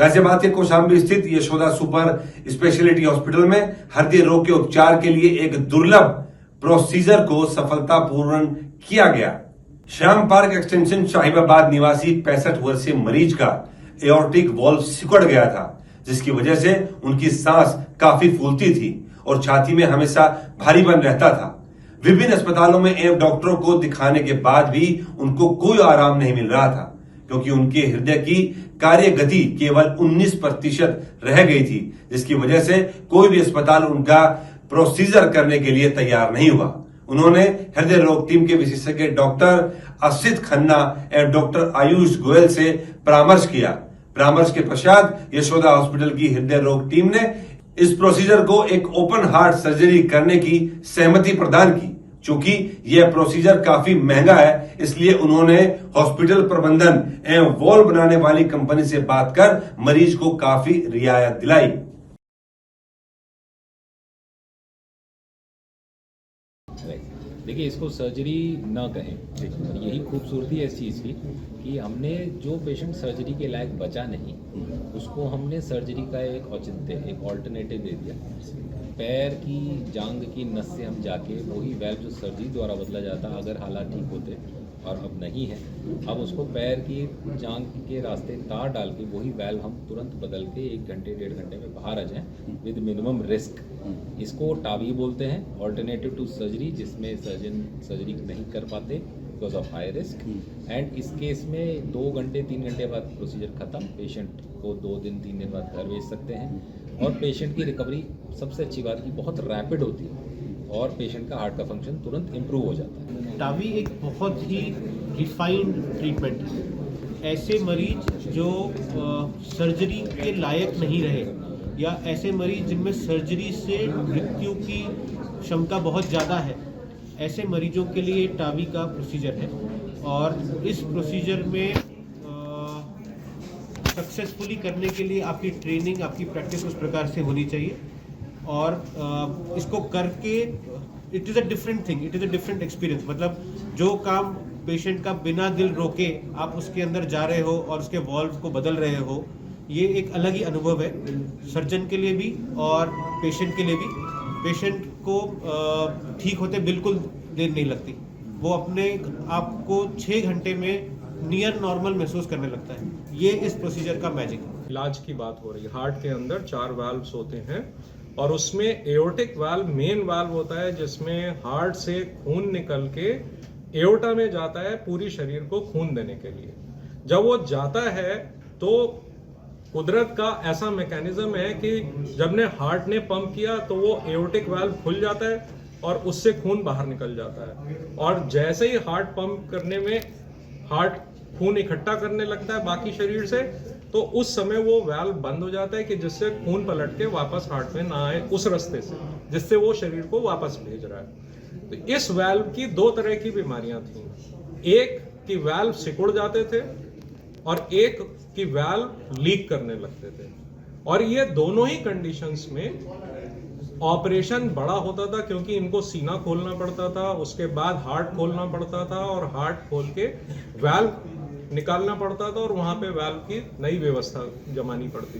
गाजियाबाद के कौशाम्बी स्थित Yashoda super speciality hospital में हृदय रोग के उपचार के लिए एक दुर्लभ प्रोसीजर को सफलतापूर्ण किया गया। श्याम पार्क एक्सटेंशन शाहिबाबाद निवासी 65 वर्षीय मरीज का एओर्टिक वॉल्व सिकुड़ गया था, जिसकी वजह से उनकी सांस काफी फूलती थी और छाती में हमेशा भारीपन रहता था। विभिन्न अस्पतालों में एवं डॉक्टरों को दिखाने के बाद भी उनको कोई आराम नहीं मिल रहा था, क्योंकि उनके हृदय की कार्य गति केवल 19% रह गई थी, जिसकी वजह से कोई भी अस्पताल उनका प्रोसीजर करने के लिए तैयार नहीं हुआ। उन्होंने हृदय रोग टीम के विशेषज्ञ डॉक्टर असित खन्ना एवं डॉक्टर आयुष गोयल से परामर्श किया। परामर्श के पश्चात यशोदा हॉस्पिटल की हृदय रोग टीम ने इस प्रोसीजर को एक ओपन हार्ट सर्जरी करने की सहमति प्रदान की। चूंकि यह प्रोसीजर काफी महंगा है, इसलिए उन्होंने हॉस्पिटल प्रबंधन एवं वॉल्व बनाने वाली कंपनी से बात कर मरीज को काफी रियायत दिलाई। देखिए, इसको सर्जरी ना कहें, यही खूबसूरती है इस चीज़ की कि हमने जो पेशेंट सर्जरी के लायक बचा नहीं, उसको हमने सर्जरी का एक औचित्य, एक ऑल्टरनेटिव दे दिया। पैर की जांग की नस से हम जाके वही वेल्व जो सर्जरी द्वारा बदला जाता, अगर हालात ठीक होते और अब नहीं है, अब उसको पैर की जांग के रास्ते तार डाल के वही वेल्व हम तुरंत बदल के 1 घंटे 1.5 घंटे में बाहर आ जाएं विद मिनिमम रिस्क। इसको टावी बोलते हैं, ऑल्टरनेटिव टू सर्जरी, जिसमें सर्जन सर्जरी नहीं कर पाते because of high risk. And इस केस में 2 घंटे 3 घंटे बाद प्रोसीजर खत्म, पेशेंट को 2 दिन 3 दिन बाद घर भेज सकते हैं और पेशेंट की रिकवरी सबसे अच्छी बात की बहुत रैपिड होती है और पेशेंट का हार्ट का फंक्शन तुरंत इम्प्रूव हो जाता है। टावी एक बहुत ही रिफाइंड ट्रीटमेंट है। ऐसे मरीज जो सर्जरी के लायक नहीं रहे या ऐसे मरीज जिनमें सर्जरी से मृत्यु की क्षमता बहुत ज़्यादा है, ऐसे मरीजों के लिए टावी का प्रोसीजर है और इस प्रोसीजर में सक्सेसफुली करने के लिए आपकी ट्रेनिंग, आपकी प्रैक्टिस उस प्रकार से होनी चाहिए और इसको करके it is a different thing, it is a different experience. मतलब जो काम पेशेंट का बिना दिल रोके आप उसके अंदर जा रहे हो और उसके वॉल्व को बदल रहे हो, ये एक अलग ही अनुभव है सर्जन के लिए भी और पेशेंट के लिए भी। पेशेंट को ठीक होते बिल्कुल देर नहीं लगती, वो अपने आप को 6 घंटे में नियर नॉर्मल महसूस करने लगता है। ये इस प्रोसीजर का मैजिक है। इलाज की बात हो रही है, हार्ट के अंदर 4 वाल्व्स होते हैं और उसमें एओर्टिक वाल्व मेन वाल्व होता है, जिसमें हार्ट से खून निकल के एओर्टा में जाता है पूरी शरीर को खून देने के लिए। जब वो जाता है तो कुदरत का ऐसा मैकेनिज्म है कि जब ने हार्ट ने पंप किया तो वो एओर्टिक वाल्व खुल जाता है और उससे खून बाहर निकल जाता है और जैसे ही हार्ट पंप करने में हार्ट खून इकट्ठा करने लगता है बाकी शरीर से, तो उस समय वो वाल्व बंद हो जाता है कि जिससे खून पलट के वापस हार्ट में ना आए उस रास्ते से जिससे वो शरीर को वापस भेज रहा है। तो इस वाल्व की 2 तरह की बीमारियां थी, एक कि वाल्व सिकुड़ जाते थे और एक कि वाल्व लीक करने लगते थे और ये दोनों ही कंडीशंस में ऑपरेशन बड़ा होता था, क्योंकि इनको सीना खोलना पड़ता था, उसके बाद हार्ट खोलना पड़ता था और हार्ट खोल के वाल्व निकालना पड़ता था और वहां पे वाल्व की नई व्यवस्था जमानी पड़ती थी।